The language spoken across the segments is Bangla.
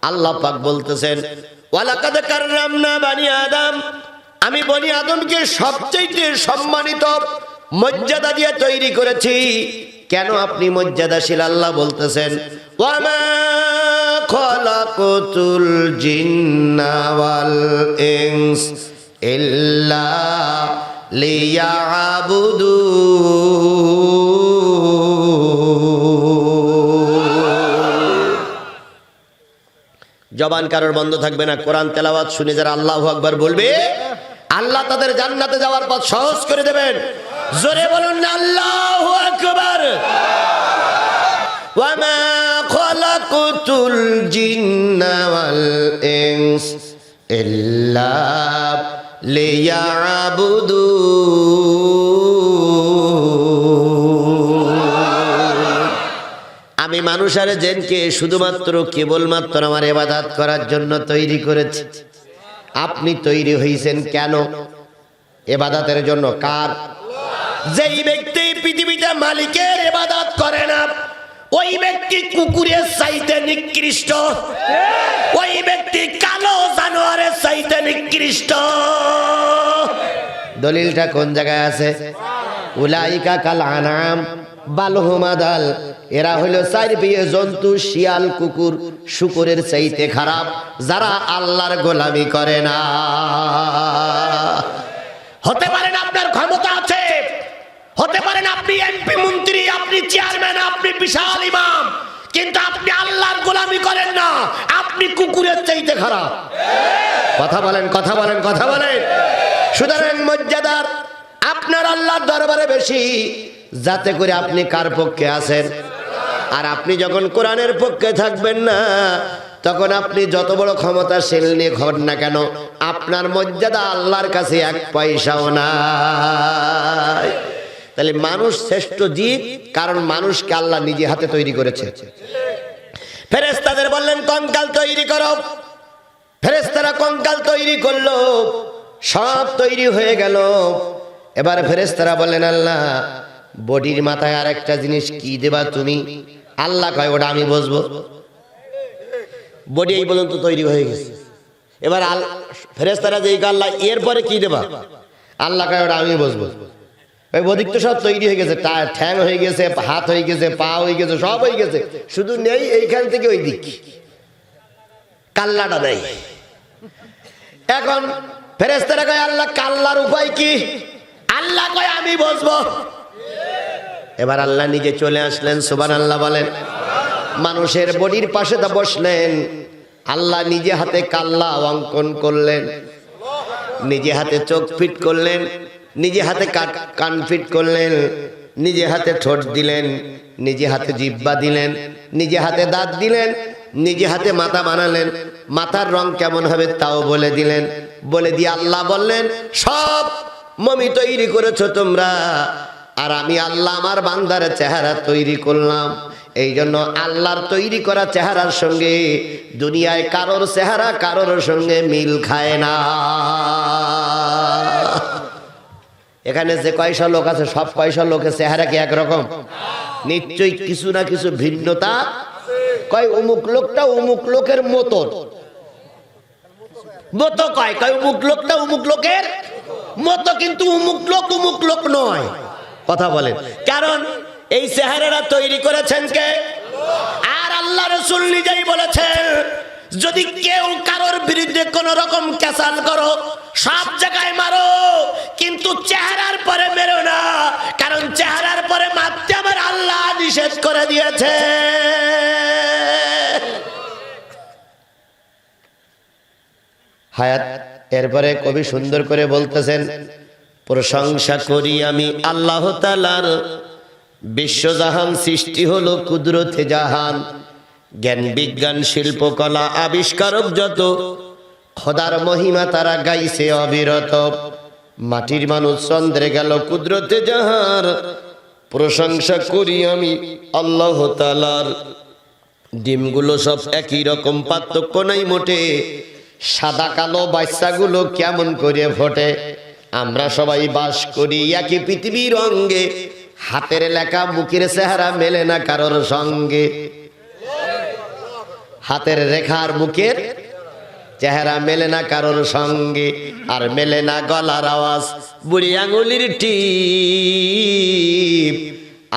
আল্লাহ পাক বলতেছেন ওয়ালাকাদ কাররামনা বানি আদম, আমি বনি আদমকে সবচেয়ে সম্মানিত মর্যাদা দিয়ে তৈরি করেছি। কেন আপনি মর্যাদাশীল? আল্লাহ বলতেছেন ওয়ামা খালাকুতুল জিন্না ওয়াল ইনস ইল্লা লিয়াবুদুন। জবান কারোর বন্ধ থাকবে না। কোরআন তেলাওয়াত শুনে যারা আল্লাহু আকবার বলবে, আল্লাহ তাদের জান্নাতে যাওয়ার পথ সহজ করে দেবেন। জোরে বলুন না আল্লাহু আকবার। ওয়ামা খালাকুতুল জিন্না ওয়াল ইনস ইল্লা লিয়াবুদুন। আমি মানুষ আর জিনকে শুধুমাত্র কেবলমাত্র আমার ইবাদত করার জন্য তৈরি করেছি। আপনি তৈরি হয়েছেন কেন? ইবাদতের জন্য। কার? যেই ব্যক্তি পৃথিবীতে মালিকের ইবাদত করে না, ওই ব্যক্তি কুকুরের চাইতে নিকৃষ্ট, ওই ব্যক্তি কালো জানোয়ারের চাইতে নিকৃষ্ট। দলিলটা কোন জায়গায় আছে? উলাইকা কাল আনাম বাল হুম আদাল। এরা হলো চার পেয়ে জন্তু, শিয়াল, কুকুর, শুকরের চাইতে খারাপ, যারা আল্লাহর গোলামি করে না। হতে পারেন আপনার ক্ষমতা আছে, হতে পারেন আপনি এমপি মন্ত্রী, আপনি চেয়ারম্যান, আপনি বিশাল ইমাম, কিন্তু আপনি আল্লাহর গোলামি করেন না, আপনি কুকুরের চাইতে খারাপ। কথা বলেন, কথা বলেন, কথা বলেন। সুতরাং মর্যাদার আপনার আল্লাহর দরবারে বেশি, যাতে করে আপনি কার পক্ষে আছেন? আর আপনি যখন কোরআনের পক্ষে থাকবেন না, তখন আপনি যত বড় ক্ষমতাশীল নিয়ে হন না কেন, আপনার মর্যাদা আল্লাহর কাছে এক পয়সাও নাই। তাহলে মানুষ শ্রেষ্ঠ জীব, কারণ মানুষকে আল্লাহ নিজে হাতে তৈরি করেছে। ফেরেশতাদের বললেন কঙ্কাল তৈরি করো, ফেরেশতারা কঙ্কাল তৈরি করলো, সব তৈরি হয়ে গেল। এবার ফেরেশতারা বললেন আল্লাহ বডির মাথায় আর একটা জিনিস কি দেবা তুমি? আল্লাহ কয় ওটা আমি বসবো। বডি এই পর্যন্ত তৈরি হয়ে গেছে। এবার ফেরেশতারা যেই আল্লাহ এরপরে কি দেবা? আল্লাহ কয় ওটা আমি বসবো। ওই বদিক তো সব তৈরি হয়ে গেছে, ঠ্যাং হয়ে গেছে, হাত হয়ে গেছে, পা হয়ে গেছে, সব হয়ে গেছে, শুধু নেই এইখান থেকে ওই দিক, কাল্লাটা নেই। এখন ফেরেশতারা কয় আল্লাহ কাল্লার উপায় কি? আল্লাহ কয় আমি বসবো। এবার আল্লাহ নিজে চলে আসলেন, সুবহানাল্লাহ বলেন। মানুষের বডির পাশে তা বসলেন, আল্লাহ নিজে হাতে কাল্লা অঙ্কন করলেন, নিজে হাতে চোখ ফিট করলেন, নিজে হাতে কান ফিট করলেন, নিজে হাতে ঠোঁট দিলেন, নিজে হাতে জিহ্বা দিলেন, নিজে হাতে দাঁত দিলেন, নিজে হাতে মাথা বানালেন। মাথার রং কেমন হবে তাও বলে দিলেন। বলে দিয়ে আল্লাহ বললেন সব মমি তৈরি করেছো তোমরা, আর আমি আল্লাহ আমার বান্দার চেহারা তৈরি করলাম। এই জন্য আল্লাহর তৈরি করা চেহারার সঙ্গে দুনিয়ায় কারোর চেহারা কারোর সঙ্গে মিল খায় না। এখানে যে কয়শো লোক আছে, সব কয়শো লোকের চেহারা কি একরকম? নিশ্চয়ই কিছু না কিছু ভিন্নতা। কয় অমুক লোকটা অমুক লোকের মতো, মতো কয় অমুক লোকটা অমুক লোকের মতো, কিন্তু অমুক লোক নয়। কথা বলেন, কারণ এই চেহারাটা তৈরি করেছেন কে? আর আল্লাহ রাসূল নিজেই বলেছেন যদি কেউ কারোর বিরুদ্ধে কোন রকম কেসাল করো, সব জায়গায় মারো, কিন্তু চেহারার পরে মেরো না, কারণ চেহারার পরে মারতে আমার আল্লাহ নিষেধ করে দিয়েছে। হায়াত এরপরে কবি সুন্দর করে বলতেছেন প্রশংসা করি আমি আল্লাহ তাআলার, বিশ্বজাহান সৃষ্টি হলো কুদরতে জাহান, জ্ঞান বিজ্ঞান শিল্পকলা আবিষ্কারক যত, খোদার মহিমা তারা গাইছে অবিরত। মাটির মানুষ চন্দ্রে গেল কুদরতে জাহান, প্রশংসা করি আমি আল্লাহ তাআলার। ডিমগুলো সব একই রকম, পার্থক্য নাই মোটে, সাদা কালো বাচ্চাগুলো কেমন করে ফোটে। আমরা সবাই বাস করি একই পৃথিবীর অঙ্গে, হাতের লেখা মুখের চেহারা মেলে না কারোর সঙ্গে। হাতের রেখার বুকের চেহারা মেলে না কারোর সঙ্গে, আর মেলে না গলার আওয়াজ, বুড়ি আঙুলির টিপ।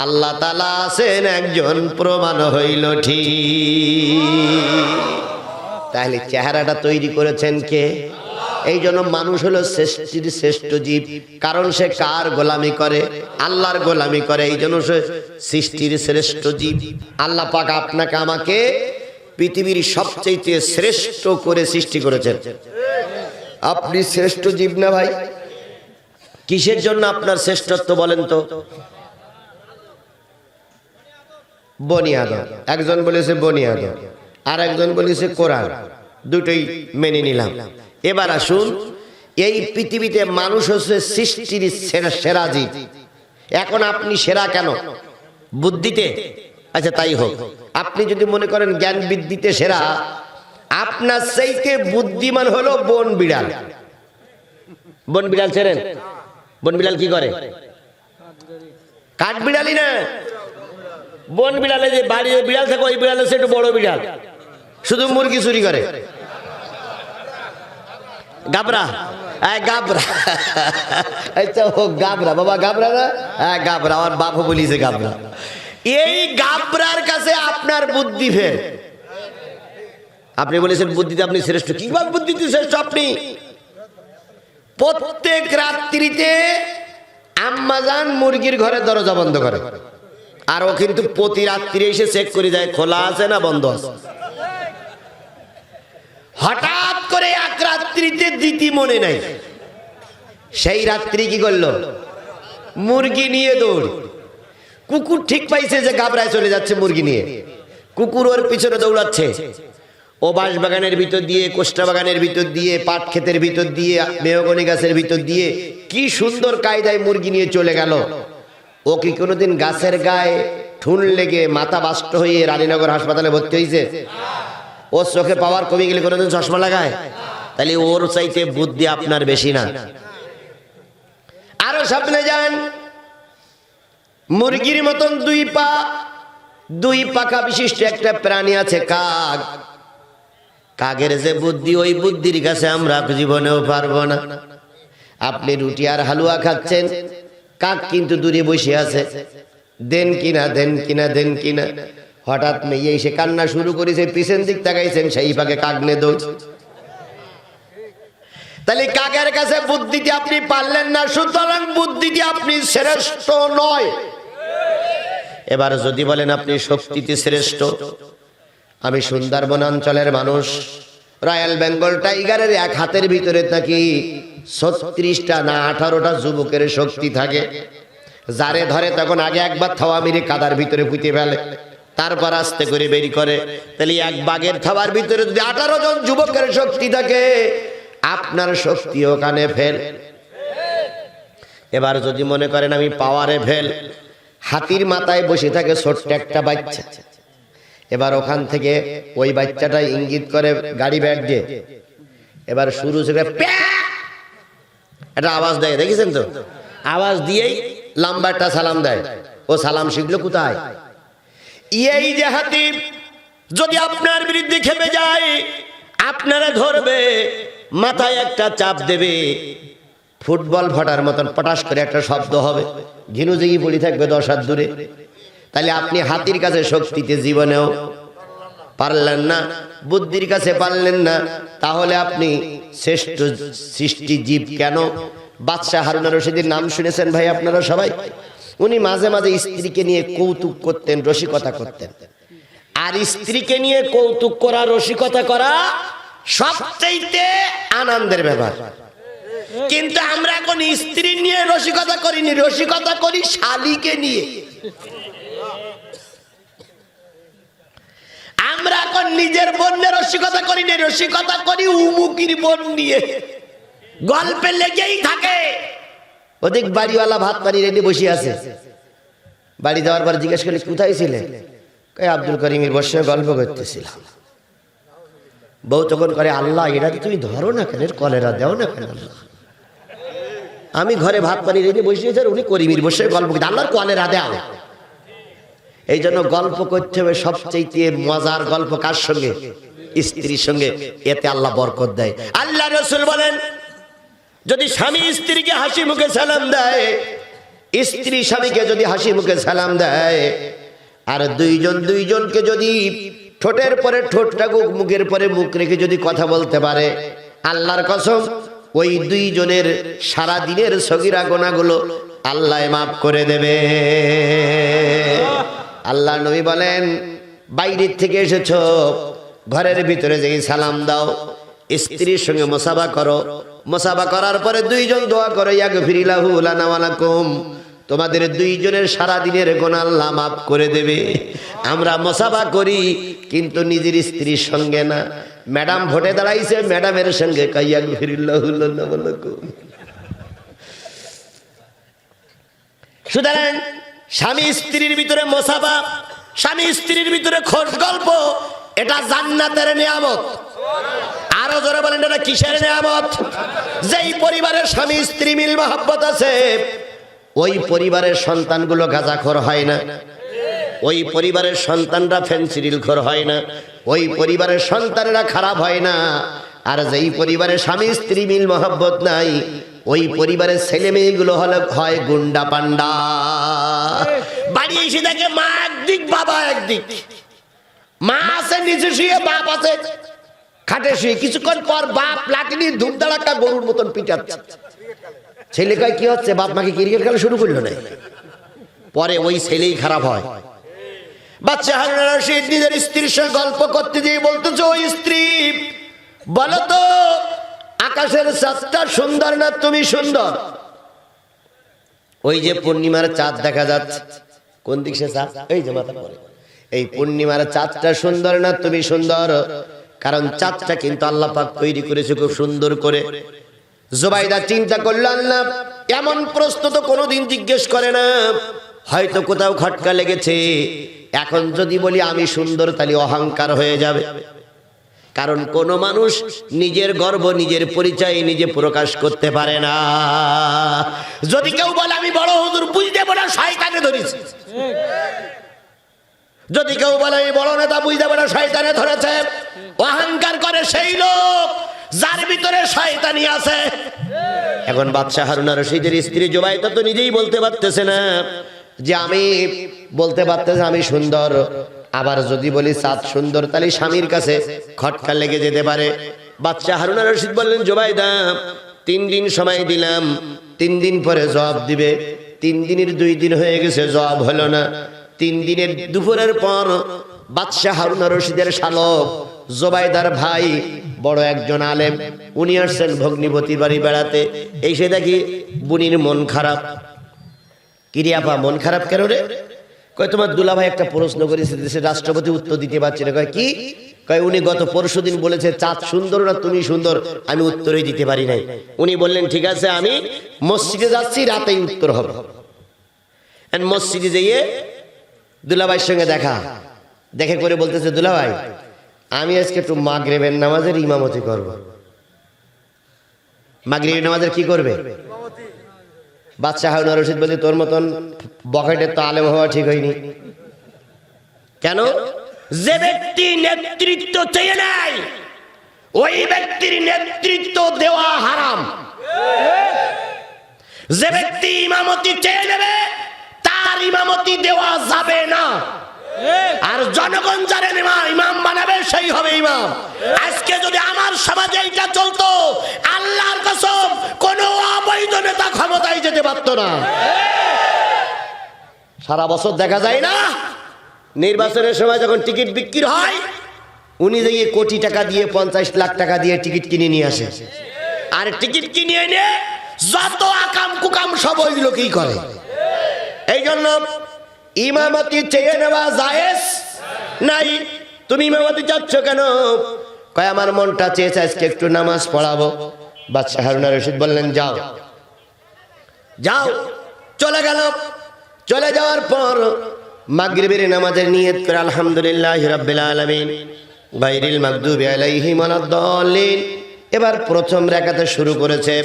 আল্লাহ তাআলা আছেন একজন, প্রমাণ হইল ঠিক। তাহলে চেহারাটা তৈরি করেছেন কে? এই জন্য মানুষ হলো সৃষ্টির শ্রেষ্ঠ জীব, কারণ সে কার গোলামি করে? আল্লাহর গোলামি করে। এই জন্য সে সৃষ্টির শ্রেষ্ঠ জীব। আল্লাহ পাক আপনাকে আমাকে পৃথিবীর সবচেয়ে শ্রেষ্ঠ করে সৃষ্টি করেছেন। আপনি শ্রেষ্ঠ জীব না ভাই? কিসের জন্য আপনার শ্রেষ্ঠত্ব বলেন তো? বনি আদম, একজন বলেছে বনি আদম, আর একজন বলেছে কোরআন, দুটোই মেনে নিলাম। এবার আসুন, এই পৃথিবীতে মানুষ হচ্ছে সৃষ্টির সেরা জীব। এখন আপনি সেরা কেন? বুদ্ধিতে? আচ্ছা তাই হোক, আপনি যদি মনে করেন জ্ঞান বৃদ্ধিতে সেরা, আপনার চাইতে বুদ্ধিমান হলো বন বিড়াল। বন বিড়াল ছেড়েন, বন বিড়াল কি করে? কাঠ বিড়ালই না, বন বিড়ালে যে বাড়িতে বিড়াল থাকে, ওই বিড়াল হচ্ছে একটু বড় বিড়াল, শুধু মুরগি চুরি করে। গাবরা, গাবরা, আচ্ছা ও গাবরা, বাবা গাবরা না? হ্যাঁ গাবরা, আমার বাপও বলিছে গাবরা। এই গাবরার কাছে আপনার বুদ্ধি ফের। আপনি বলেছেন বুদ্ধিতে আপনি শ্রেষ্ঠ। কিভাবে বুদ্ধিতে শ্রেষ্ঠ আপনি? প্রত্যেক রাত্রিতে আম্মাজান মুরগির ঘরে দরজা বন্ধ করে, আর ও কিন্তু প্রতি রাত্রি এসে চেক করে যায় খোলা আছে না বন্ধ আছে। হঠাৎ করে এক রাত্রিতে দিতি মনে নাই, সেই রাত্রি কি করলো? মুরগি নিয়ে দৌড়। কুকুর ঠিক পাইছে যে গাবরায় চলে যাচ্ছে মুরগি নিয়ে, কুকুর ওর পিছনে দৌড়াচ্ছে। ও বাঁশ বাগানের ভিতর দিয়ে, কোষ্টা বাগানের ভিতর দিয়ে, পাট ক্ষেতের ভিতর দিয়ে, মেহগনি গাছের ভিতর দিয়ে কি সুন্দর কায়দায় মুরগি নিয়ে চলে গেল। ও কি কোনোদিন গাছের গায়ে ঠুন লেগে মাথা বাষ্ট হয়ে রানীনগর হাসপাতালে ভর্তি হয়েছে? ওর চোখে পাওয়ার কমে গেলে কোনোদিন চশমা লাগায়? তাহলে ওর চাইতে বুদ্ধি আপনার বেশি না? আরো সামনে যান, মুরগির মতন দুই পাখা বিশিষ্ট একটা প্রাণী আছে, কাক। কাকের যে বুদ্ধি, ওই বুদ্ধির কাছে আমরা জীবনেও পারবো না। আপনি রুটি আর হালুয়া খাচ্ছেন, কাক কিন্তু দূরে বসে আছে, দেন কিনা দেন কিনা দেন কিনা। হঠাৎ মেয়ে এসে কান্না শুরু করেছে, পিছন দিক তাকাইছেন, সেই পাকে কাক নে দৌড়। তাহলে কাকের কাছে বুদ্ধিতে আপনি পারলেন না, সুতরাং বুদ্ধিতে আপনি শ্রেষ্ঠ নয়। এবার যদি বলেন আপনি শক্তিতে শ্রেষ্ঠ, আমি সুন্দরবন অঞ্চলের মানুষ, রয়্যাল বেঙ্গল টাইগারের এক হাতের ভিতরে নাকি 36টা না 18টা যুবকের শক্তি থাকে। যারে ধরে তখন আগে একবার থাওয়া মেরে কাদার ভিতরে পুঁতে ফেলে, তারপর আস্তে করে বেরি করে। তাহলে এক বাঘের থাবার ভিতরে যদি 18 জন যুবকের শক্তি থাকে, আপনার শক্তি ওখানে ফেল। এবার যদি মনে করেন আমি পাওয়ারে ফেল, হাতির মাথায় বসে থাকে ছোট্ট একটা বাচ্চা। এবার ওখান থেকে ওই বাচ্চাটা ইঙ্গিত করে গাড়ি ব্যাগ দিয়ে, এবার শুরু থেকে একটা আওয়াজ দেয়, দেখেছেন তো? আওয়াজ দিয়েই লম্বা একটা সালাম দেয়। ও সালাম শিখলো কোথায়? এই যে হাতি যদি আপনার বিরুদ্ধে খেপে যায়, আপনারা ধরবে, মাথায় একটা চাপ দেবে, ফুটবল ফাটার মতন পটাশ করে একটা শব্দ হবে, ঘিনুজিগি পড়ে থাকবে 10 হাত দূরে। তাহলে আপনি হাতির কাছে শক্তিতে জীবনেও পারলেন না, বুদ্ধির কাছে পারলেন না, তাহলে আপনি শ্রেষ্ঠ সৃষ্টি জীব কেন? বাদশাহ হারুন আর রশিদের নাম শুনেছেন ভাই আপনারা সবাই? উনি মাঝে মাঝে স্ত্রীকে নিয়ে কৌতুক করতেন, রসিকতা করতেন। আর স্ত্রীকে নিয়ে কৌতুক করা, রসিকতা করা সবচেয়ে আনন্দের ব্যাপার। কিন্তু আমরা এখন স্ত্রী নিয়ে রসিকতা করিনি, রসিকতা করি শালীকে নিয়ে। আমরা এখন নিজের বোনের রসিকতা করি না, রসিকতা করি উমুকির বোন নিয়ে। গল্পে লেগেই থাকে। ওদিক বাড়িওয়ালা ভাত পানি রেডি বসে আছে, বাড়ি যাওয়ার পর জিজ্ঞেস করলে কোথায় ছিলে? আব্দুল করিমের বসে গল্প করতেছিলাম। বউ তখন করে, আল্লাহ এটা তুমি ধরো না কেন, কলেরা দেও না কেন? আমি ঘরে ভাত পানি রেডি বসে আছে, উনি করিমির বসে গল্প করতে, আল্লাহর কলেরা দেও। এই জন্য গল্প করতে হবে সবচেয়ে মজার গল্প কার সঙ্গে? স্ত্রীর সঙ্গে। এতে আল্লাহ বরকত দেয়। আল্লাহ রাসূল বলেন, যদি স্বামী স্ত্রীকে হাসি মুখে সালাম দেয়, স্ত্রী স্বামীকে যদি হাসি মুখে সালাম দেয়, আর দুইজনকে যদি ঠোঁটের পরে ঠোঁট রাখুক, মুখের পরে মুখ রেখে যদি কথা বলতে পারে, আল্লাহর কসম ওই দুইজনের সারা দিনের সগীরা গুনাহগুলো আল্লাহ মাফ করে দেবে। আল্লাহ নবী বলেন, বাইরের থেকে এসেছো, ঘরের ভিতরে যেই সালাম দাও, স্ত্রীর সঙ্গে মুসাফা করো, মুসাফা করার পরে দুইজন দোয়া করো, ইয়াগফিরিল্লাহু লানা ওয়া লাকুম, তোমাদের দুইজনের সারা দিনের গুনাহ আল্লাহ মাফ করে দেবে। আমরা মুসাফা করি কিন্তু নিজের স্ত্রীর সঙ্গে না। ম্যাডাম ভোটে দাঁড়াইছে, ম্যাডামের সঙ্গে ইয়াগফিরিল্লাহু লানা ওয়া লাকুম। সুতরাং স্বামী স্ত্রীর ভিতরে মুসাফা, স্বামী স্ত্রীর ভিতরে খোশ গল্প, এটা জান্নাতের নিয়ামত। আরো জোরে বলেন, এটা কিসের নিয়ামত? যেই পরিবারের স্বামী স্ত্রী মিল মহব্বত আছে, ওই পরিবারের সন্তানগুলো গাঁজাখোর হয় না, ওই পরিবারের সন্তানরা ফেনসিডিলখোর হয় না, ওই পরিবারের সন্তানেরা খারাপ হয় না। আর যেই পরিবারের স্বামী স্ত্রী মিল মহব্বত নাই, ওই পরিবারের ছেলে মেয়েগুলো হয় গুন্ডা পান্ডা। বাড়ি এসে দেখে মা একদিক বাবা একদিক, মা আছে নিচে শুয়ে, বাপ আছে খাটে শুয়ে। কিছুক্ষণ পর বাপ লাঠি ধূপ দাঁড়াকা গরুর মতন পিটাচ্ছে। ছেলে কয় কি হচ্ছে? বাপ মাকে ক্রিকেট খেলা শুরু করলো না। পরে ওই ছেলেই খারাপ হয়। বাচ্চা হারুন রশিদ নিজের স্ত্রীর সঙ্গে গল্প করতে গিয়ে বলতেছে, ওই স্ত্রী বলো তো, আকাশের চাঁদটা সুন্দর না তুমি সুন্দর? ওই যে পূর্ণিমার চাঁদ দেখা যাচ্ছে, কোন দিক সে চাঁদ? এই যে মাথা পরে। এই পূর্ণিমার চাঁদটা সুন্দর না তুমি সুন্দর? কারণ চাঁদটা কিন্তু আল্লাহ পাক তৈরি করেছে খুব সুন্দর করে। জুবাইদা চিন্তা করল, আল্লাহ এমন প্রশ্ন তো কোনোদিন জিজ্ঞেস করে না, হয়তো কোথাও খটকা লেগেছে। এখন যদি বলি আমি সুন্দর, তাহলে অহংকার হয়ে যাবে। কারণ কোন মানুষ নিজের গর্ব, নিজের পরিচয় নিজে প্রকাশ করতে পারে না। যদি কেউ বলে আমি বড় হুজুর, বুঝতে পারে শয়তানে ধরেছে। যদি কেউ বলে আমি বড় নেতা, বুঝতে পারে শয়তানে ধরেছে। অহংকার করে সেই লোক যার ভিতরে শয়তানি আছে। এখন বাদশা হারুন রশিদের স্ত্রী জুবাইদা তো নিজেই বলতে পারতেছে না যে আমি, বলতে পারতেছে আমি সুন্দর। আবার যদি বলি চাঁদ সুন্দর, তাহলে স্বামীর কাছে খটকা লেগে যেতে পারে। বাদশা হারুন রশিদ বললেন, জুবাইদা 3 দিন সময় দিলাম, 3 দিন পরে জবাব দিবে। 3 দিনের 2 দিন হয়ে গেছে, জবাব হলো না। 3 দিনের দুপুরের পর বাদশা হারুন রশিদের শালক জুবাইদার ভাই, বড় একজন আলেম, উনি আসছেন ভগ্নিপতির বাড়ি বেড়াতে। এসে দেখি বুনির মন খারাপ। কিরে আপা, মন খারাপ কেন রে? কয় তোমার দুলাভাই একটা প্রশ্ন করেছে, দেশের রাষ্ট্রপতি উত্তর দিতে পারছে না। কয় কি? কয় উনি গত পরশুদিন বলেছে চাঁদ সুন্দর না তুমি সুন্দর, আমি উত্তরই দিতে পারি নাই। উনি বললেন ঠিক আছে, আমি মসজিদে যাচ্ছি, রাতেই উত্তর হবে। মসজিদে যেয়ে দুলাভাইয়ের সঙ্গে দেখে করে বলতেছে, দুলাভাই আমি আজকে একটু মাগরিবের নামাজের ইমামতি করব। মাগরিবের নামাজের কি করবে? বাদশা হারুন রশিদ বলে, তোর মতন বকেটের তো আলেম হওয়া ঠিক হয়নি। কেন? যে ব্যক্তি নেতৃত্ব চেয়ে নেয়, ওই ব্যক্তির নেতৃত্ব দেওয়া হারাম। যে ব্যক্তি ইমামতি চেয়ে নেবে, তার ইমামতি দেওয়া যাবে না। আর জনগণ যারা ইমাম বানাবে, সেই হবে ইমাম। আজকে যদি আমার সমাজে এটা চলতো, আল্লাহর কসম কোন অবৈধ নেতা ক্ষমতায় যেতে পারত না। সারা বছর দেখা যায় না, নির্বাচনের সময় যখন টিকিট বিক্রি হয়, উনি যে কোটি টাকা দিয়ে 50 লাখ টাকা দিয়ে টিকিট কিনে নিয়ে আসে। আর টিকিট কিনে এনে যত আকাম কুকাম সব ওই লোকই করে। এই জন্য ইমামতি চেয়ে নেওয়া জায়েজ নাই। তুমি ইমামতি চাচ্ছ কেন? কয় আমার মনটা চেয়েছে আজকে একটু নামাজ পড়াবো। বাদশা হারুন রশিদ বললেন, যাও যাও। চলে গেল। চলে যাওয়ার পর মাগরিবের নামাজের নিয়ত করে আলহামদুলিল্লাহি রাব্বিল আলামিন গায়রিল মাগদুবি আলাইহিম ওয়ালাদ-দাল্লিন। এবার প্রথম রাকাতে শুরু করেছে,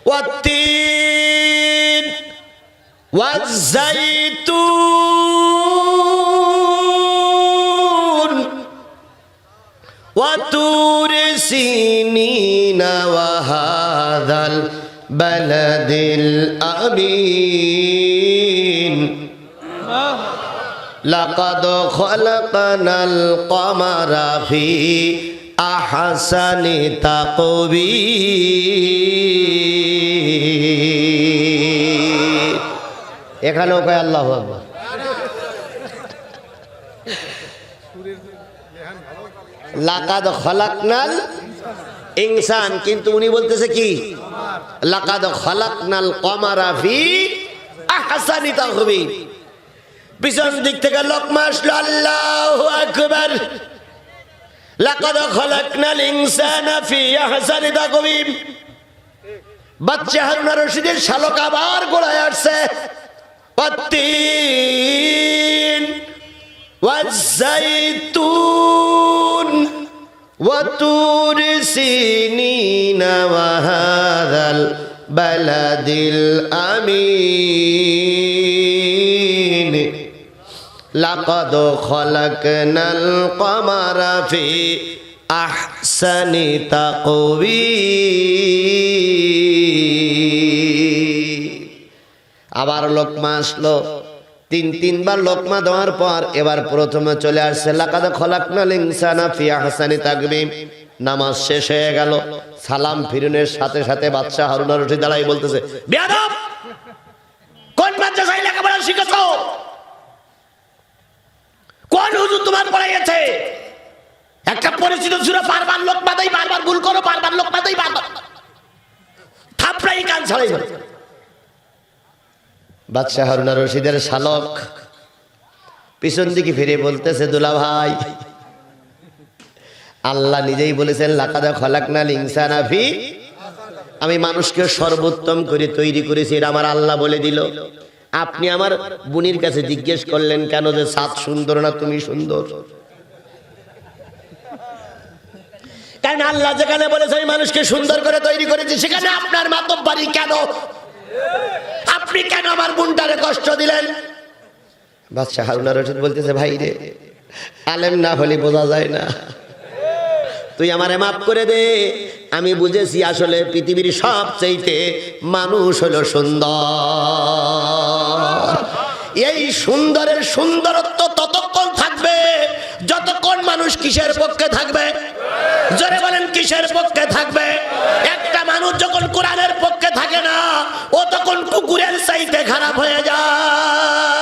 ওয়াত্তিন ওয়াজ-যাইতুন وطور سينين وهذا البلد الأمين لقد خلقنا القمر في أحسن تقويم এখানেও কয় আল্লাহু আকবার লাকাদ খলাকনাল ইনসান কিন্তু উনি বলতেছে কি লাকাদ খলাকনাল কমারা ফি আহসানি তাকওয়িম পিছন দিক থেকে লোকমা আসলো আল্লাহু আকবার লাকাদ খলাকনাল ইনসানা ফি আহসানি তাকওয়িম বাচ্চা হারুন রশিদের শালক আবার গোড়ায় আসছে والتين والزيتون وطور سينين وهذا البلد الأمين لقد خلقنا القمر في أحسن تقويم আবার লোকমা আসলো তিনবার লোকমা দেওয়ার পর এবার প্রথমে চলে আসছে লাকাদ খলাকনাল ইনসানা ফি আহসানি তাকওয়িম নামাজ শেষ হয়ে গেল সালাম ফিরনের সাথে সাথে বাদশা হারুন আর রশিদ দাঁড়াই বলতেছে বেয়াদব কোন মাদ্রাসায় লেখাপড়া শিখেছো কোন হুজুর তোমার পড়াইছে একটা পরিচিত সূরা বারবার লোকমা দেই বারবার ভুল করো বারবার লোকমা দেই বারবার থাপড়াই কান ছাড়াই বাদশা হারুন আর রশিদের শালক পিছন দিকে ফিরে বলতেছে দুলা ভাই আল্লাহ নিজেই বলেছেন লাকাদ খলাকনাল ইনসানা ফি আমি মানুষকে সর্বোত্তম করে তৈরি করেছি এটা আমার আল্লাহ বলে দিল আপনি আমার বুনির কাছে জিজ্ঞেস করলেন কেন যে সাত সুন্দর না তুমি সুন্দর কারণ আল্লাহ যেখানে বলেছে আমি মানুষকে সুন্দর করে তৈরি করেছি সেখানে আপনার মাতব্বরি কেন আপনি কেন আমার বোনটারে কষ্ট দিলেন বাদশা হারুন আর রশিদ বলতেছে ভাই রে আলেম না হলে বোঝা যায় না তুই আমারে মাফ করে দে আমি বুঝেছি আসলে পৃথিবীর সবচাইতে মানুষ হলো সুন্দর এই সুন্দরের সুন্দরত্ব ততক্ষণ থাকবে যতক্ষণ মানুষ কিসের পক্ষে থাকবে জোরে বলেন কিসের পক্ষে থাকবে একটা মানুষ যখন কোরআনের পক্ষে থাকে না ও তখন কুকুরের চাইতে খারাপ হয়ে যায়